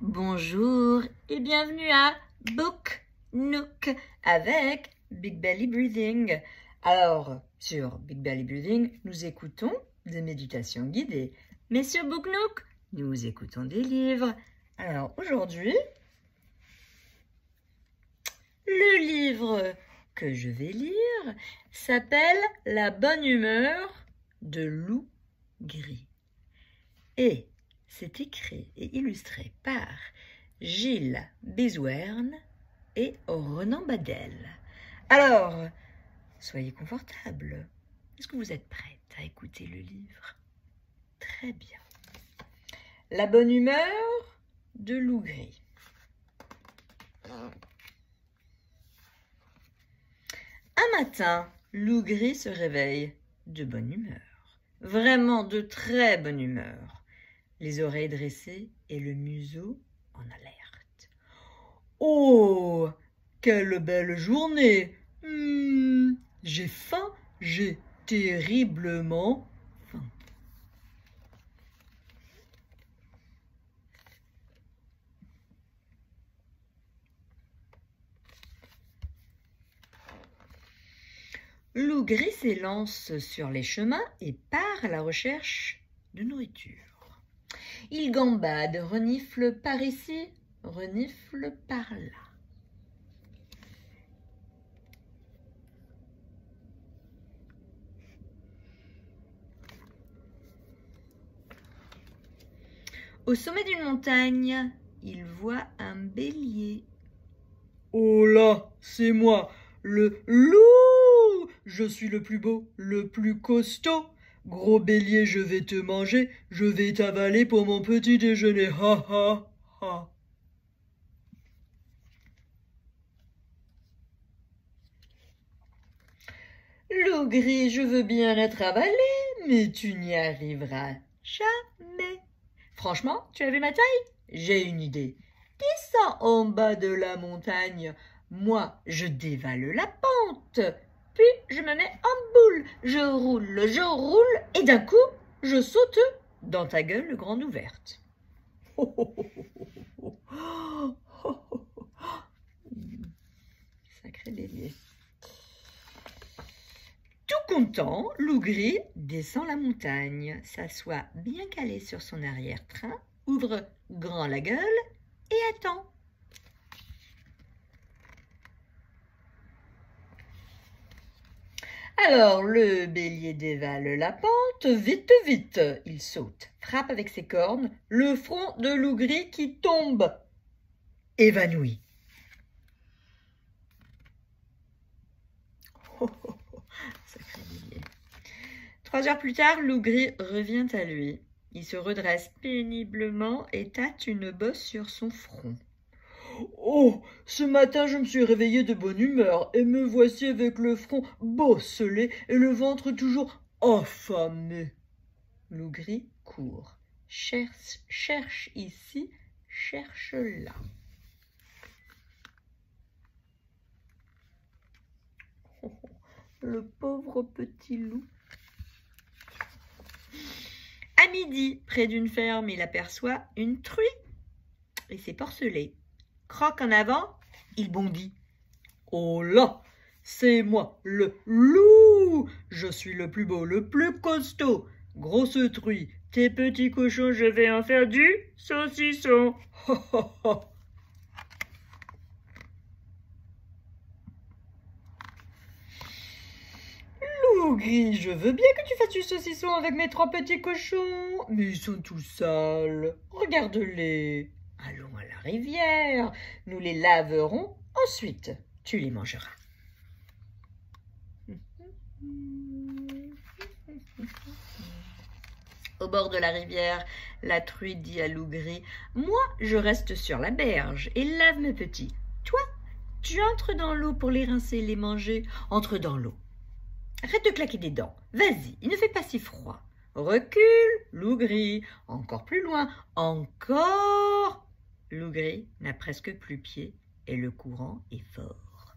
Bonjour et bienvenue à Book Nook avec Big Belly Breathing. Alors, sur Big Belly Breathing, nous écoutons des méditations guidées. Mais sur Book Nook, nous écoutons des livres. Alors, aujourd'hui, le livre que je vais lire s'appelle La bonne humeur de Loup Gris. Et c'est écrit et illustré par Gilles Bézouerne et Ronan Badel. Alors, soyez confortables. Est-ce que vous êtes prête à écouter le livre? Très bien. La bonne humeur de Loup Gris. Un matin, Loup Gris se réveille de bonne humeur. Vraiment de très bonne humeur. Les oreilles dressées et le museau en alerte. « Oh, quelle belle journée! J'ai faim, j'ai terriblement faim. » Loup Gris s'élance sur les chemins et part à la recherche de nourriture. Il gambade, renifle par ici, renifle par là. Au sommet d'une montagne, il voit un bélier. « Oh là, c'est moi, le loup! Je suis le plus beau, le plus costaud. Gros bélier, je vais te manger, je vais t'avaler pour mon petit déjeuner. Ha ha ha. » Loup Gris, je veux bien être avalé, mais tu n'y arriveras jamais. Franchement, tu as vu ma taille? J'ai une idée. Descends en bas de la montagne. Moi, je dévale la pente. Puis, je me mets en boule. Je roule, et d'un coup, je saute dans ta gueule grande ouverte. Sacré bélier. Tout content, Loup Gris descend la montagne, s'assoit bien calé sur son arrière-train, ouvre grand la gueule et attend. Alors le bélier dévale la pente, vite, vite, il saute, frappe avec ses cornes le front de Loup Gris qui tombe, évanoui. Sacré bélier. 3 heures plus tard, Loup Gris revient à lui. Il se redresse péniblement et tâte une bosse sur son front. « Oh, ce matin, je me suis réveillé de bonne humeur et me voici avec le front bosselé et le ventre toujours affamé. » Loup Gris court, cherche ici, cherche là. Oh, le pauvre petit loup. À midi, près d'une ferme, il aperçoit une truie et c'est porcelé. Croque en avant, il bondit. « Oh là, c'est moi, le loup! Je suis le plus beau, le plus costaud. Grosse truie, tes petits cochons, je vais en faire du saucisson. » Loup Gris, je veux bien que tu fasses du saucisson avec mes 3 petits cochons, mais ils sont tous sales. Regarde-les. Allons à la rivière, nous les laverons, ensuite tu les mangeras. Au bord de la rivière, la truie dit à Loup Gris, « Moi, je reste sur la berge et lave mes petits. Toi, tu entres dans l'eau pour les rincer et les manger. Entre dans l'eau. Arrête de claquer des dents. Vas-y, il ne fait pas si froid. Recule, Loup Gris. Encore plus loin. Encore. » Loup Gris n'a presque plus pied et le courant est fort.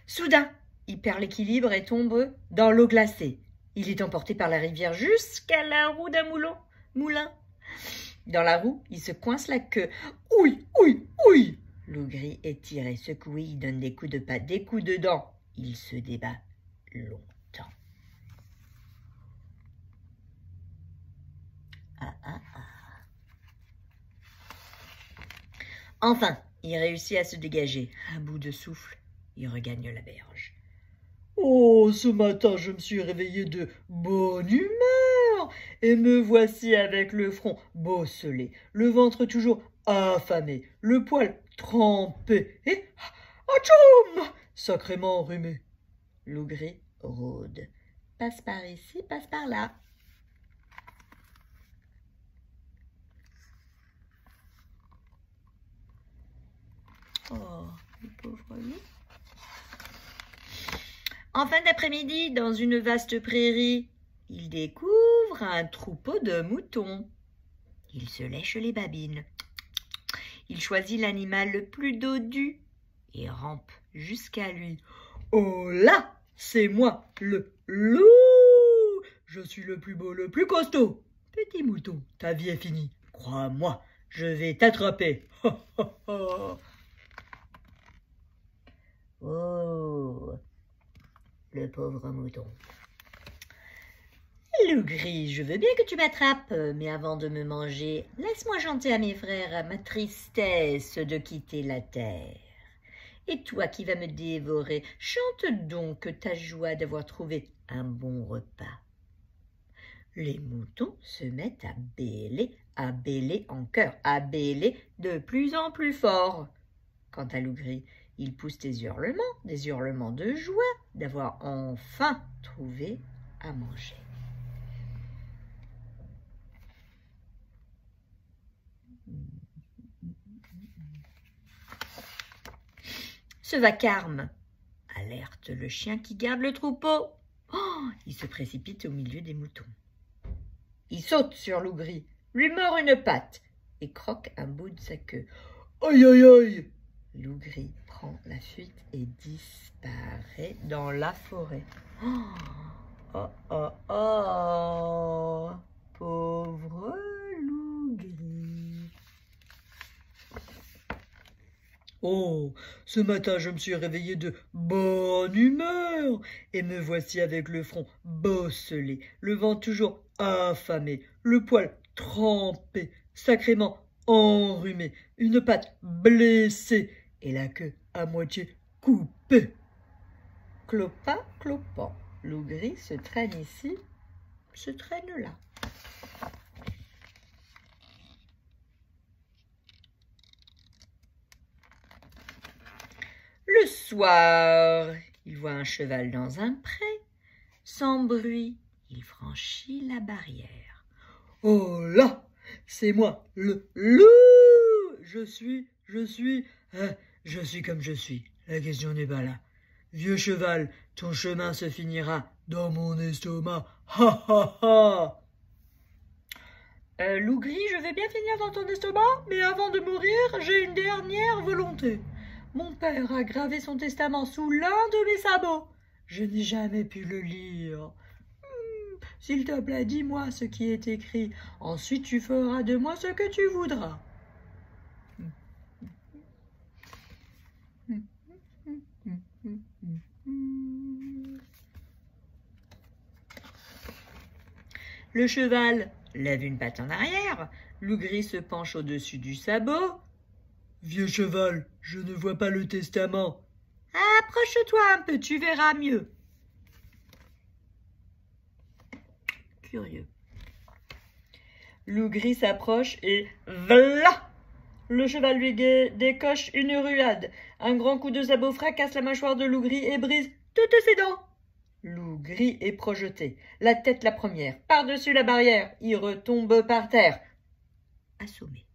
Soudain, il perd l'équilibre et tombe dans l'eau glacée. Il est emporté par la rivière jusqu'à la roue d'un moulin. Dans la roue, il se coince la queue. Ouille, ouille, ouille! Loup gris est tiré, secoué, il donne des coups de patte, des coups de dents. Il se débat longtemps. Enfin, il réussit à se dégager. À bout de souffle, il regagne la berge. Oh, ce matin, je me suis réveillé de bonne humeur et me voici avec le front bosselé, le ventre toujours affamé, le poil trempé et atchoum, sacrément enrhumé. Loup gris rôde, passe par ici, passe par là. Oh, le pauvre loup. En fin d'après-midi, dans une vaste prairie, il découvre un troupeau de moutons. Il se lèche les babines. Il choisit l'animal le plus dodu et rampe jusqu'à lui. Oh là, c'est moi, le loup! Je suis le plus beau, le plus costaud. Petit mouton, ta vie est finie. Crois-moi, je vais t'attraper. Oh, le pauvre mouton. Loup gris, je veux bien que tu m'attrapes, mais avant de me manger, laisse-moi chanter à mes frères ma tristesse de quitter la terre. Et toi qui vas me dévorer, chante donc ta joie d'avoir trouvé un bon repas. Les moutons se mettent à bêler en chœur, à bêler de plus en plus fort. Quant à Loup gris, il pousse des hurlements de joie d'avoir enfin trouvé à manger. Ce vacarme alerte le chien qui garde le troupeau. Oh, il se précipite au milieu des moutons. Il saute sur Loup gris, lui mord une patte et croque un bout de sa queue. Aïe, aïe, aïe! Loup gris prend la fuite et disparaît dans la forêt. Oh, oh, oh, pauvre Loup gris. Oh, ce matin, je me suis réveillé de bonne humeur et me voici avec le front bosselé, le ventre toujours affamé, le poil trempé, sacrément enrhumé, une patte blessée et la queue à moitié coupée. Clopin, clopant, Loup gris se traîne ici, se traîne là. Le soir, il voit un cheval dans un pré. Sans bruit, il franchit la barrière. Oh là, c'est moi, le loup! Je suis comme je suis. La question n'est pas là. Vieux cheval, ton chemin se finira dans mon estomac. Ha ha ha! Loup gris, je vais bien finir dans ton estomac, mais avant de mourir, j'ai une dernière volonté. Mon père a gravé son testament sous l'un de mes sabots. Je n'ai jamais pu le lire. S'il te plaît, dis-moi ce qui est écrit. Ensuite, tu feras de moi ce que tu voudras. Le cheval lève une patte en arrière. Loup gris se penche au-dessus du sabot. Vieux cheval, je ne vois pas le testament. Approche-toi un peu, tu verras mieux. Curieux. Loup gris s'approche et v'là! Le cheval lui décoche une ruade. Un grand coup de sabot fracasse la mâchoire de Loup gris et brise toutes ses dents. Loup gris est projeté, la tête la première, par-dessus la barrière. Il retombe par terre, assommé.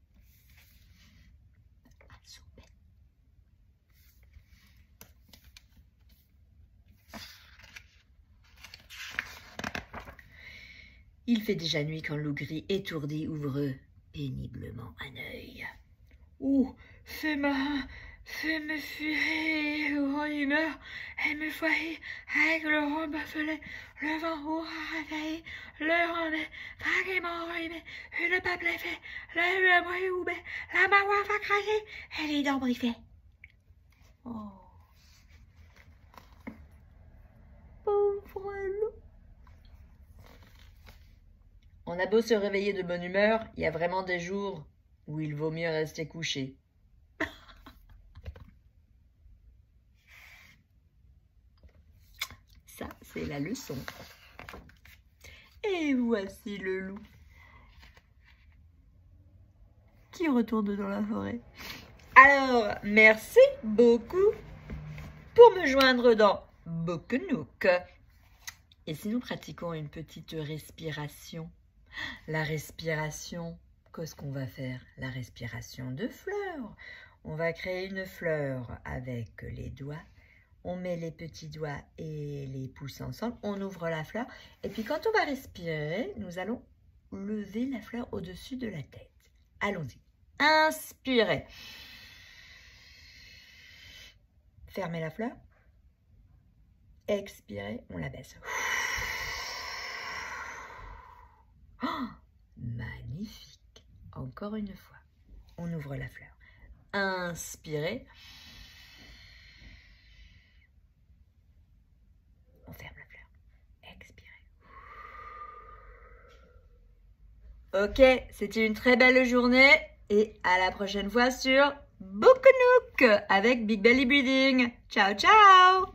Il fait déjà nuit quand Loup gris, étourdi, ouvre péniblement un œil. Oh, fais me fuir en humeur et me foyer avec le rond baffelé, le vent au réveillé, le rendait vaguement rimé, une pape l'effet, le bruit oubé, la marois va craquer et les dents briffées. Oh, pauvre loup. On a beau se réveiller de bonne humeur, il y a vraiment des jours où il vaut mieux rester couché. Ça, c'est la leçon. Et voici le loup qui retourne dans la forêt. Alors, merci beaucoup pour me joindre dans Bokenook. Et si nous pratiquons une petite respiration, la respiration, qu'est-ce qu'on va faire? La respiration de fleurs. On va créer une fleur avec les doigts. On met les petits doigts et les pouces ensemble. On ouvre la fleur. Et puis quand on va respirer, nous allons lever la fleur au-dessus de la tête. Allons-y. Inspirez. Fermez la fleur. Expirez, on la baisse. Oh, magnifique. Encore une fois. On ouvre la fleur. Inspirez. On ferme la fleur. Expirez. Ok, c'était une très belle journée et à la prochaine fois sur Bokenook avec Big Belly Breathing. Ciao, ciao!